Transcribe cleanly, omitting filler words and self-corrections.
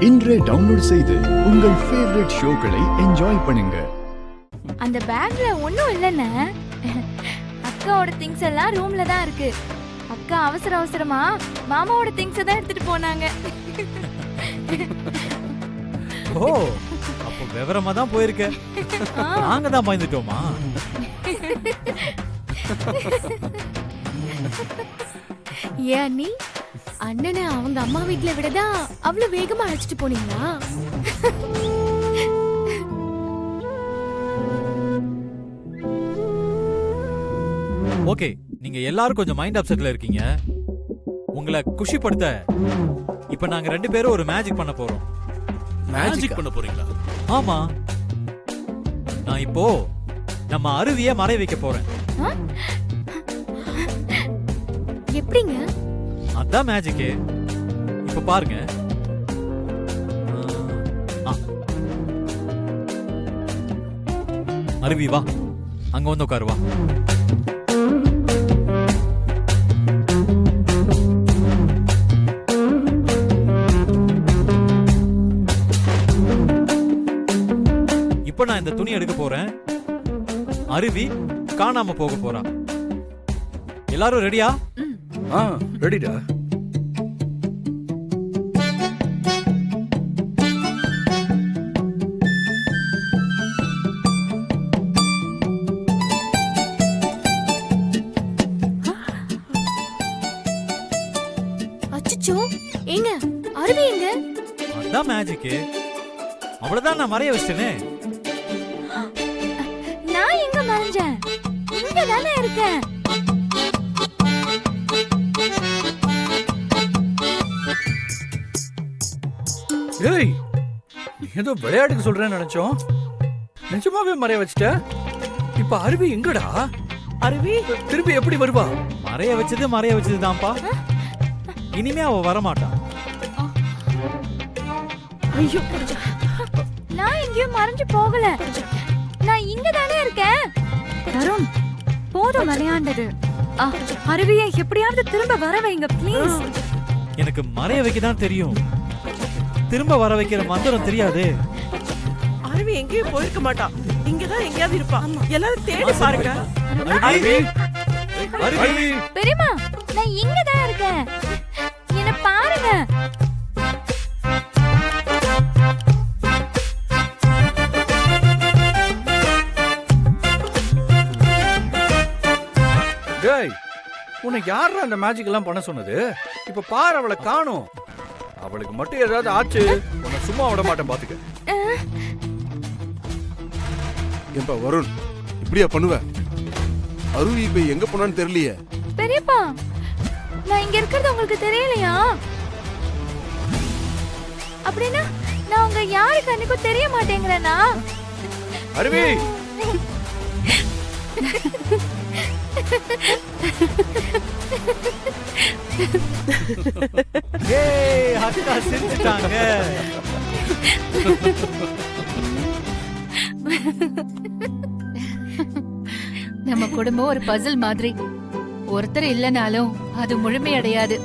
இன்றே டவுன்லோட் செய்து உங்கள் ஃபேவரட் ஷோக்களை என்ஜாய் பண்ணுங்க. அந்த பேக்ல ஒண்ணும் இல்லைன்னு அக்காவோட திங்ஸ் எல்லாம் ரூம்ல தான் இருக்கு. அக்கா அவசர அவசரமா மாமாவோட திங்ஸ் தான் எடுத்துட்டு போனாங்க. ஓ, அப்ப விவரமா தான் போயிருக்க. நாங்க தான் பயந்துட்டோமா? ஏன் நீ அண்ணனை அவங்க அம்மா வீட்ல விடதா அவ்வளவு வேகமா அழைச்சிட்டு போனீங்களா? ஓகே, நீங்க எல்லாரும் கொஞ்சம் மைண்ட் அப்செட்ல இருக்கீங்க. உங்களை குஷிப்படுத்த இப்ப நாங்க 2 பேரும் ஒரு மேஜிக் பண்ண போறோம். மேஜிக் பண்ண போறீங்களா? ஆமா, நான் இப்போ நம்ம அருவியை மறை வைக்க போறேன். எப்படிங்க? அதான் மேஜிக்கு. இப்ப பாருங்க. அருவி வா, அங்க வந்து உட்காரு வா. இப்ப நான் இந்த துணி எடுக்க போறேன். அருவி காணாம போக போறா. எல்லாரும் ரெடியா? ரெடிடா. அச்சச்சோ, ஏங்க அருவி எங்க? அதான் மேஜிக்கு. அவ்வளவுதான், நான் மறைய வச்சிட்டேனே. நான் எங்க மறைஞ்சேன்? இங்க தானே இருக்கேன். ஏய், நீ ஏதோ விளையாட்டுக்கு சொல்றேன்னு நினைச்சோம். நிஜமாவே மறைய வச்சிட்ட. இப்ப அருவி எங்கடா? அருவி திருப்பி எப்படி வருவா? மறைய வச்சது தான்ப்பா. இனிமே அவ வரமாட்டான். ஐயோ, நான் எங்கேயும் மறைஞ்சு போகல. நான் இங்க தானே இருக்கேன். தருண், போதும் விளையாண்டது. அருவியை எப்படியாவது திரும்ப வர வைங்க ப்ளீஸ். எனக்கு மறைய வைக்க தான் தெரியும், திரும்ப வர வைக்கிற மந்திரம் தெரியாது. அருவி எங்கேயும் போயிருக்க மாட்டா, இங்கதான் எங்கேயாவது இருப்பா. எல்லாரும் தேடி பாருங்க. பெரியம்மா, நான் இங்க தான் இருக்கேன். என்ன பாருங்க. டேய், உன்னை யாரா அந்த மேஜிக் எல்லாம் பண்ண சொன்னது? இப்ப பாரு, அவளை காணோம். அவளுக்கு மட்டும் ஏதாவது ஆச்சு, உன்னை சும்மா விட மாட்டேன் பாத்துக்க. ஏன்பா வருண், இப்படியா பண்ணுவ? அருவி இப்ப எங்க போனான்னு தெரியலையே. பெரியப்பா, நான் இங்க இருக்கிறது உங்களுக்கு தெரியலையா? அப்படின்னா நான் உங்க யாரு கண்ணுக்கும் தெரிய மாட்டேங்கிறேனா? அருவி, ஏய், அக்கா சிரிச்சிட்டாங்க. நம்ம குடும்பம் ஒரு பசில் மாதிரி. ஒருத்தர் இல்லனாலும் அது முழுமையடையாது.